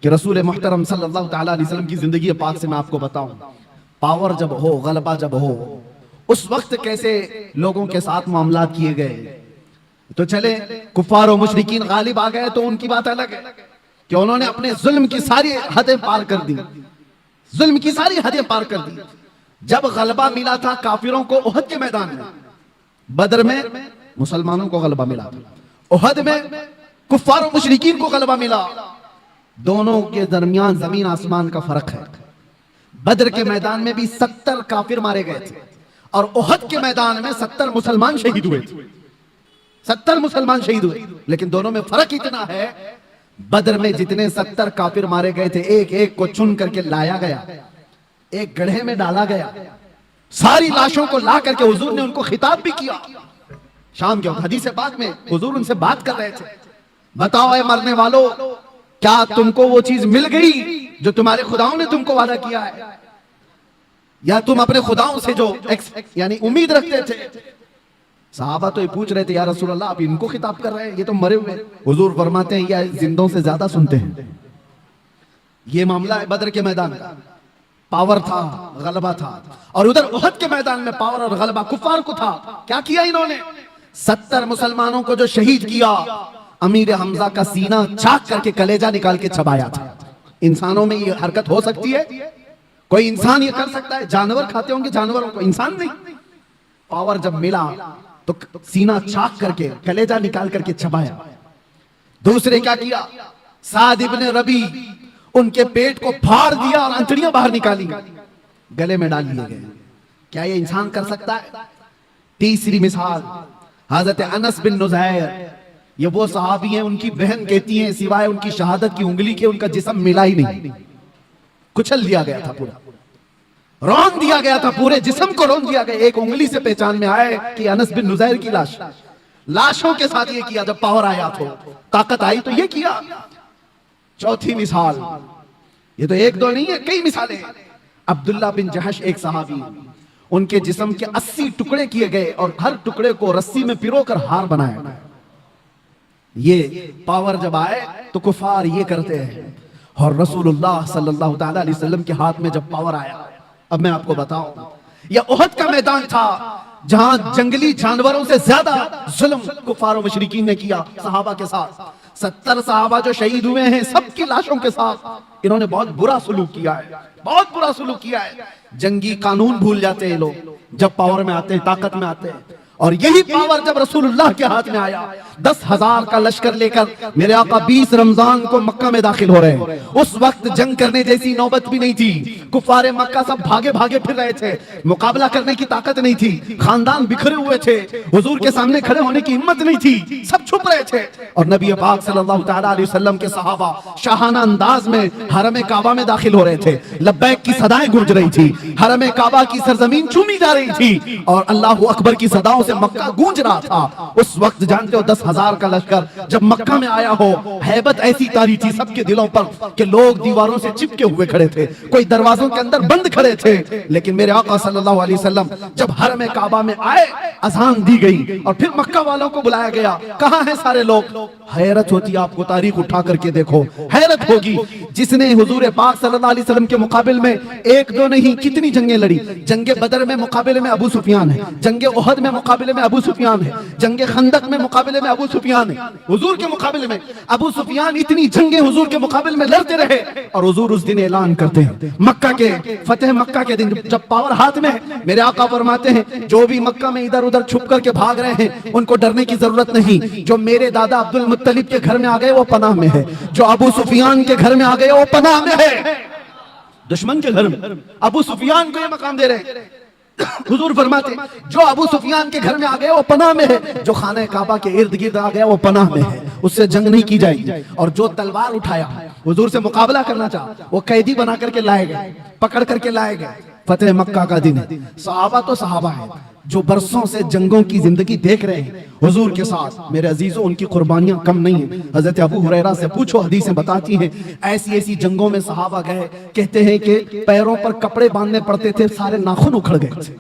کہ رسول محترم صلی اللہ تعالیٰ علیہ وسلم کی زندگی پاک سے میں آپ کو بتاؤں، پاور جب ہو، غلبہ جب ہو، اس وقت کیسے لوگوں کے ساتھ معاملات کیے گئے. تو چلے کفار و مشرکین غالب آ گئے تو ان کی بات الگ ہے کہ انہوں نے اپنے ظلم کی ساری حدیں پار کر دی، ظلم کی ساری حدیں پار کر دی. جب غلبہ ملا تھا کافروں کو احد کے میدان میں، بدر میں مسلمانوں کو غلبہ ملا تھا، احد میں کفار و مشرکین کو غلبہ ملا. دونوں کے درمیان زمین آسمان کا فرق ہے. بدر کے میدان میں بھی 70 کافر مارے گئے تھے اور احد کے میدان میں 70 مسلمان شہید ہوئے تھے. 70 مسلمان شہید ہوئے، لیکن دونوں میں فرق اتنا ہے، بدر میں جتنے 70 کافر مارے گئے تھے ایک ایک کو چن کر کے لایا گیا، ایک گڑھے میں ڈالا گیا، ساری لاشوں کو لا کر کے حضور نے ان کو خطاب بھی کیا. شام کے وقت حدیث پاک میں حضور ان سے بات کر رہے تھے، بتاؤ اے مرنے والو، کیا تم کو وہ چیز مل گئی جو تمہارے خداؤں نے تم کو وعدہ کیا ہے، یا تم اپنے خداؤں سے جو یعنی امید رکھتے تھے؟ صحابہ تو یہ پوچھ رہے تھے یا رسول اللہ آپ ان کو خطاب کر رہے ہیں، یہ تو مرے ہوئے. حضور فرماتے ہیں یہ زندوں سے زیادہ سنتے ہیں. یہ معاملہ ہے بدر کے میدان کا، پاور تھا، غلبہ تھا. اور ادھر احد کے میدان میں پاور اور غلبہ کفار کو تھا. کیا کیا انہوں نے؟ 70 مسلمانوں کو جو شہید کیا، امیر حمزہ کا سینہ چاک کر کے کلیجہ نکال کے چبایا تھا. انسانوں میں یہ حرکت ہو سکتی ہے؟ کوئی انسان یہ کر سکتا ہے؟ جانور کھاتے ہوں گے جانوروں کو، انسان نہیں. پاور جب ملا تو سینہ چاک کر کے کلیجہ نکال کر کے چبایا. دوسرے کیا کیا؟ سعد ابن ربی، ان کے پیٹ کو پھاڑ دیا اور انتڑیاں باہر نکالی، گلے میں ڈال لیے گئے. کیا یہ انسان کر سکتا ہے؟ تیسری مثال حضرت انس بن نزیر، یہ وہ صحابی ہیں، ان کی بہن کہتی ہیں سوائے ان کی شہادت کی انگلی کے ان کا جسم ملا ہی نہیں، کچل دیا گیا تھا، پورا رون دیا گیا تھا، پورے جسم کو رون دیا گیا. ایک انگلی سے پہچان میں آئے کہ انس بن نزیر کی لاش. لاشوں کے ساتھ یہ کیا. جب پاور آیا تو طاقت آئی تو یہ کیا. چوتھی مثال، یہ تو ایک دو نہیں ہے، کئی مثالیں. عبداللہ بن جہش ایک صحابی، ان کے جسم کے 80 ٹکڑے کیے گئے اور ہر ٹکڑے کو رسی میں پیرو کر ہار بنایا. یہ پاور جب آئے تو کفار یہ کرتے ہیں. اور رسول اللہ صلی اللہ تعالیٰ علیہ وسلم کے ہاتھ میں جب پاور آیا، اب میں آپ کو بتاؤں، یہ احد کا میدان تھا جہاں جنگلی جانوروں سے زیادہ ظلم کفار و مشرکین نے کیا صحابہ کے ساتھ. 70 صحابہ جو شہید ہوئے ہیں، سب کی لاشوں کے ساتھ انہوں نے بہت برا سلوک کیا ہے، بہت برا سلوک کیا ہے. جنگی قانون بھول جاتے ہیں لوگ جب پاور میں آتے ہیں، طاقت میں آتے ہیں. اور یہی پاور جب رسول اللہ کے ہاتھ میں آیا، 10,000 کا لشکر لے کر میرے آقا 20 رمضان کو مکہ میں داخل ہو رہے ہیں. اس وقت جنگ کرنے جیسی نوبت بھی نہیں تھی. کفار مکہ سب بھاگے بھاگے پھر رہے تھے، مقابلہ کرنے کی طاقت نہیں تھی. خاندان بکھرے ہوئے تھے، حضور کے سامنے کھڑے ہونے کی ہمت نہیں تھی، سب چھپ رہے تھے. اور نبی پاک صلی اللہ تعالیٰ علیہ وسلم کے صحابہ شاہانہ انداز میں حرم کعبہ میں داخل ہو رہے تھے. لبیک کی صدائیں گونج رہی تھی، حرم کعبہ کی سرزمین چومی جا رہی تھی اور اللہ اکبر کی صداؤں سے مکہ گونج رہا تھا. اس وقت جانتے ہو 10,000 کا لشکر جب مکہ میں آیا ہو، ہیبت ایسی طاری تھی سب کے دلوں پر کہ لوگ دیواروں سے چپکے ہوئے کھڑے تھے، کوئی دروازوں کے اندر بند کھڑے تھے. لیکن میرے آقا صلی اللہ علیہ وسلم جب حرم کعبہ میں آئے، اذان دی گئی اور پھر مکہ والوں کو بلایا گیا. کہاں ہیں سارے لوگ؟ حیرت ہوتی، آپ کو تاریخ اٹھا کر کے دیکھو، حیرت ہوگی. جس نے حضور پاک صلی اللہ علیہ وسلم کے مقابل میں ایک دو نہیں کتنی جنگیں لڑی. جنگ بدر میں مقابلے میں ابو سفیان ہے، جنگ احد میں مقابلے میں ابو سفیان ہے، جنگ خندق میں مقابلے میں ابو سفیان ہے. حضور کے مقابلے میں ابو سفیان اتنی جنگیں حضور کے مقابلے میں لڑتے رہے. اور حضور اس دن اعلان کرتے ہیں مکہ کے فتح مکہ کے دن جب پاور ہاتھ میں، میرے آقا فرماتے ہیں جو بھی مکہ میں ادھر ادھر چھپ کر کے بھاگ رہے ہیں ان کو ڈرنے کی ضرورت نہیں. جو میرے دادا عبد المطلب کے گھر میں آ گئے وہ پناہ میں ہے، جو ابو سفیان کے گھر میں آ گئے وہ پناہ میں ہے. دشمن کے گھر میں ابو سفیان کو یہ مقام دے رہے ہیں. حضور فرماتے جو ابو سفیان کے گھر میں آ گئے وہ پناہ میں ہے، جو خانہ کعبہ کے ارد گرد آ گیا وہ پناہ میں ہے، اس سے جنگ نہیں کی جائے گی. اور جو تلوار اٹھایا حضور سے مقابلہ کرنا چاہا وہ قیدی بنا کر کے لائے گئے، پکڑ کر کے لائے گئے. فتح مکہ کا دن ہے. صحابہ تو صحابہ ہیں جو برسوں سے جنگوں کی زندگی دیکھ رہے ہیں حضور کے ساتھ. میرے عزیزوں ان کی قربانیاں کم نہیں ہیں. حضرت ابو ہریرہ سے پوچھو، حدیثیں بتاتی ہیں ایسی ایسی جنگوں میں صحابہ گئے، کہتے ہیں کہ پیروں پر کپڑے باندھنے پڑتے تھے، سارے ناخن اکھڑ گئے تھے.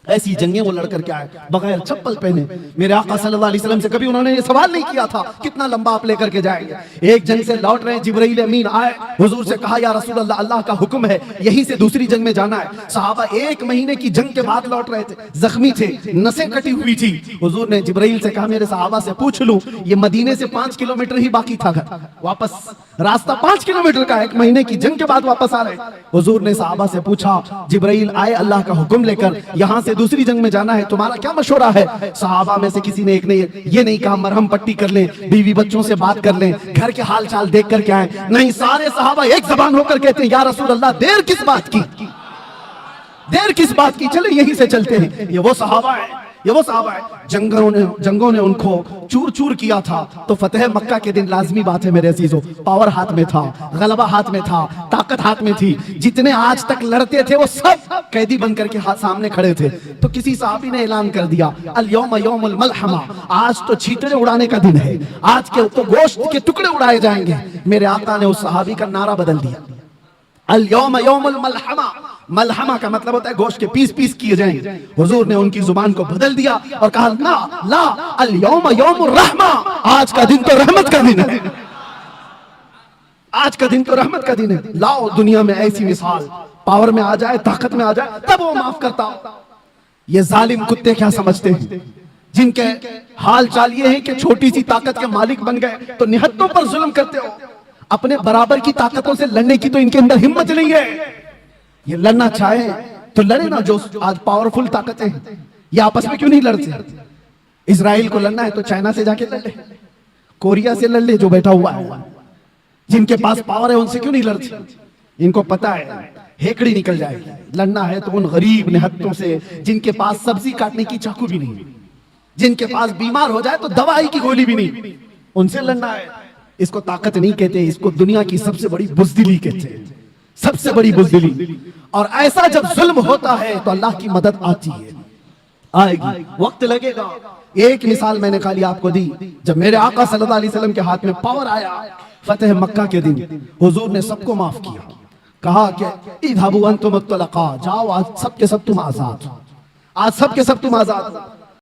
ایسی جنگیں وہ لڑ کر کے آئے بغیر چپل پہنے. میرے آقا صلی اللہ علیہ وسلم سے کبھی انہوں نے یہ سوال نہیں کیا تھا کتنا لمبا آپ لے کر کے جائیں گے. ایک جنگ سے لوٹ رہے ہیں, جبرائیل امین آئے, حضور سے کہا یا رسول اللہ, اللہ کا حکم ہے یہیں سے دوسری جنگ میں جانا ہے. صحابہ 1 مہینے کی جنگ کے بعد لوٹ رہے تھے, زخمی تھے, نسیں کٹی ہوئی تھی. حضور نے جبرائیل سے کہا میرے صحابہ سے پوچھ لوں, یہ مدینے سے 5 کلومیٹر ہی باقی تھا گھر, واپس راستہ 5 کلومیٹر کا, 1 مہینے کی جنگ کے بعد واپس آ رہے. حضور نے صحابہ سے پوچھا جبرائیل آئے اللہ کا حکم لے کر, یہاں سے دوسری جنگ میں جانا ہے, تمہارا کیا مشورہ ہے؟ صحابہ میں سے کسی نے ایک نے یہ نہیں کہا مرہم پٹی کر لیں, بیوی بچوں سے بات کر لیں, گھر کے حال چال دیکھ کر کے آئیں. نہیں, سارے صحابہ ایک زبان ہو کر کہتے ہیں یا رسول اللہ دیر کس بات کی, دیر کس بات کی, چلے یہیں سے چلتے ہیں. یہ وہ صحابہ ہیں, یہ وہ صحابہ ہیں. جنگوں نے ان کو چور چور کیا تھا. تو فتح مکہ کے دن لازمی بات ہے میرے عزیزو, پاور ہاتھ میں تھا, غلبہ ہاتھ میں تھا, طاقت ہاتھ میں تھی. جتنے آج تک لڑتے تھے وہ سب قیدی بن کر کے سامنے کھڑے تھے. تو کسی صحابی نے اعلان کر دیا الیوم یوم الملحمہ, آج تو چھیترے اڑانے کا دن ہے, آج کے تو گوشت کے ٹکڑے اڑائے جائیں گے. میرے آقا نے اس صحابی کا نعرہ بدل دیا, الیوم یوم الملحمہ. ملحمہ کا مطلب ہوتا ہے گوشت کے پیس پیس کیے جائیں. حضور نے ان کی زبان کو بدل دیا اور کہا لا الیوم یوم الرحمہ, آج کا دن تو رحمت کا دن ہے, آج کا دن تو رحمت کا دن ہے. لاؤ دنیا میں ایسی مثال, پاور میں آ جائے, طاقت میں آ جائے, تب وہ معاف کرتا. یہ ظالم کتے کیا سمجھتے ہیں, جن کے حال چال یہ ہے کہ چھوٹی سی طاقت کے مالک بن گئے تو نہتوں پر ظلم کرتے ہو. اپنے برابر کی طاقتوں سے لڑنے کی تو ان کے اندر ہمت نہیں ہے. یہ لڑنا چاہے تو لڑے نا, جو آج پاورفل طاقتیں ہیں یہ آپس میں کیوں نہیں لڑتے؟ اسرائیل کو لڑنا ہے تو چائنا سے جا کے لڑ لے, کوریا سے لڑ لے جو بیٹھا ہوا ہے. جن کے پاس پاور ہے ان سے کیوں نہیں لڑتے؟ ان کو پتا ہے ہیکڑی نکل جائے گی. لڑنا ہے تو ان غریب نہتوں سے جن کے پاس سبزی کاٹنے کی چاقو بھی نہیں, جن کے پاس بیمار ہو جائے تو دوائی کی گولی بھی نہیں, ان سے لڑنا ہے. اس کو طاقت نہیں کہتے, اس کو دنیا کی سب سے بڑی بزدلی کہتے ہیں, سب سے بڑی بزدلی. اور ایسا جب ظلم ہوتا ہے تو اللہ کی مدد آتی ہے, آئے گی, وقت لگے گا. ایک مثال میں نے خالی آپ کو دی, جب میرے آقا صلی اللہ علیہ وسلم کے ہاتھ میں پاور آیا فتح مکہ کے دن, حضور نے سب کو معاف کیا, کہا کہ اذهبوا انتم الطلقاء, جاؤ آج سب کے سب تم آزاد, آج سب کے سب تم آزاد.